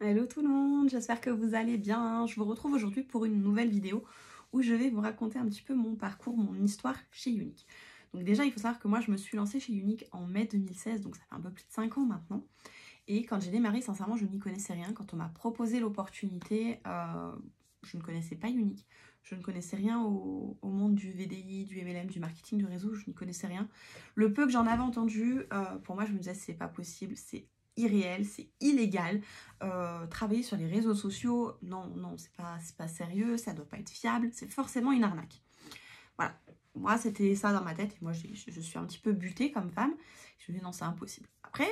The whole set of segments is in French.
Hello tout le monde, j'espère que vous allez bien. Je vous retrouve aujourd'hui pour une nouvelle vidéo où je vais vous raconter un petit peu mon parcours, mon histoire chez Younique. Donc déjà, il faut savoir que moi, je me suis lancée chez Younique en mai 2016, donc ça fait un peu plus de 5 ans maintenant. Et quand j'ai démarré, sincèrement, je n'y connaissais rien. Quand on m'a proposé l'opportunité, je ne connaissais pas Younique. Je ne connaissais rien au monde du VDI, du MLM, du marketing, du réseau, je n'y connaissais rien. Le peu que j'en avais entendu, pour moi, je me disais, c'est pas possible, c'est irréel, c'est illégal. Travailler sur les réseaux sociaux, non, non, c'est pas sérieux, ça doit pas être fiable, c'est forcément une arnaque. Voilà, moi c'était ça dans ma tête et moi je suis un petit peu butée comme femme. Je me dis non, c'est impossible. Après,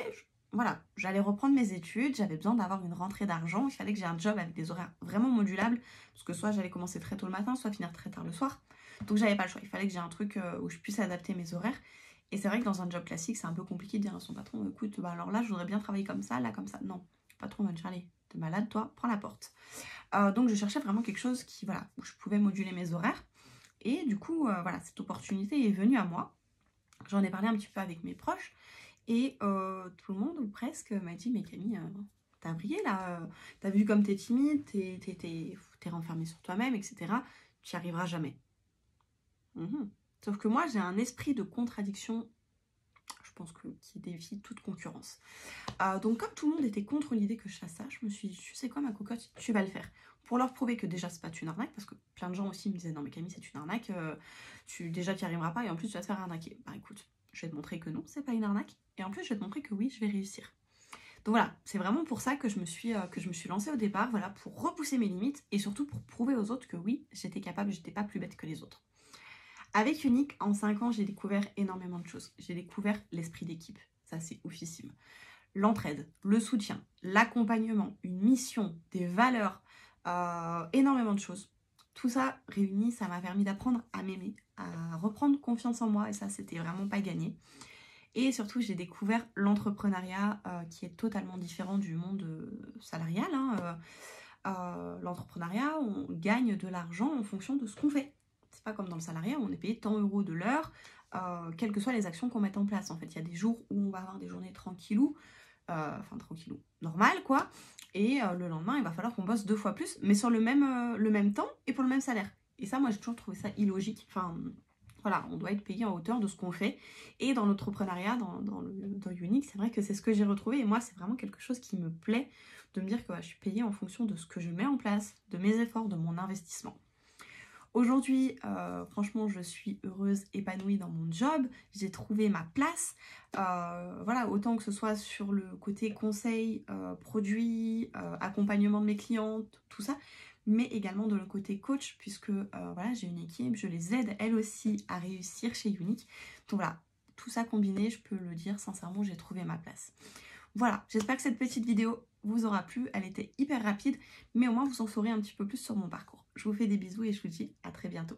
voilà, j'allais reprendre mes études, j'avais besoin d'avoir une rentrée d'argent, il fallait que j'ai un job avec des horaires vraiment modulables, parce que soit j'allais commencer très tôt le matin, soit finir très tard le soir. Donc j'avais pas le choix, il fallait que j'ai un truc où je puisse adapter mes horaires. Et c'est vrai que dans un job classique, c'est un peu compliqué de dire à son patron, écoute, bah alors là, je voudrais bien travailler comme ça, là, comme ça. Non, le patron va me dire, allez, t'es malade, toi, prends la porte. Donc je cherchais vraiment quelque chose qui, voilà, où je pouvais moduler mes horaires. Et du coup, voilà, cette opportunité est venue à moi. J'en ai parlé un petit peu avec mes proches. Et tout le monde, ou presque, m'a dit, mais Camille, t'as brillé là, t'as vu comme t'es timide, t'es renfermée sur toi-même, etc. Tu n'y arriveras jamais. Sauf que moi, j'ai un esprit de contradiction, je pense qui défie toute concurrence. Donc comme tout le monde était contre l'idée que je fasse ça, je me suis dit, tu sais quoi ma cocotte, tu vas le faire. Pour leur prouver que déjà c'est pas une arnaque, parce que plein de gens aussi me disaient, non mais Camille c'est une arnaque, déjà tu n'y arriveras pas et en plus tu vas te faire arnaquer. Bah écoute, je vais te montrer que non, c'est pas une arnaque, et en plus je vais te montrer que oui, je vais réussir. Donc voilà, c'est vraiment pour ça que je me suis lancée au départ, voilà, pour repousser mes limites et surtout pour prouver aux autres que oui, j'étais capable, j'étais pas plus bête que les autres. Avec Younique, en 5 ans, j'ai découvert énormément de choses. J'ai découvert l'esprit d'équipe, ça c'est oufissime. L'entraide, le soutien, l'accompagnement, une mission, des valeurs, énormément de choses. Tout ça réuni, ça m'a permis d'apprendre à m'aimer, à reprendre confiance en moi et ça c'était vraiment pas gagné. Et surtout j'ai découvert l'entrepreneuriat qui est totalement différent du monde salarial. L'entrepreneuriat, on gagne de l'argent en fonction de ce qu'on fait. C'est pas comme dans le salariat où on est payé tant euros de l'heure, quelles que soient les actions qu'on met en place. En fait, il y a des jours où on va avoir des journées tranquillou, normal quoi, et le lendemain, il va falloir qu'on bosse 2 fois plus, mais sur le même temps et pour le même salaire. Et ça, moi, j'ai toujours trouvé ça illogique. Enfin, voilà, on doit être payé en hauteur de ce qu'on fait. Et dans l'entrepreneuriat, dans Younique, c'est vrai que c'est ce que j'ai retrouvé. Et moi, c'est vraiment quelque chose qui me plaît de me dire que je suis payée en fonction de ce que je mets en place, de mes efforts, de mon investissement. Aujourd'hui, franchement, je suis heureuse, épanouie dans mon job. J'ai trouvé ma place. Voilà, autant que ce soit sur le côté conseil, produit, accompagnement de mes clientes, tout ça, mais également de le côté coach, puisque voilà, j'ai une équipe, je les aide elles aussi à réussir chez Younique. Donc voilà, tout ça combiné, je peux le dire sincèrement, j'ai trouvé ma place. Voilà, j'espère que cette petite vidéo vous aura plu. Elle était hyper rapide, mais au moins vous en saurez un petit peu plus sur mon parcours. Je vous fais des bisous et je vous dis à très bientôt.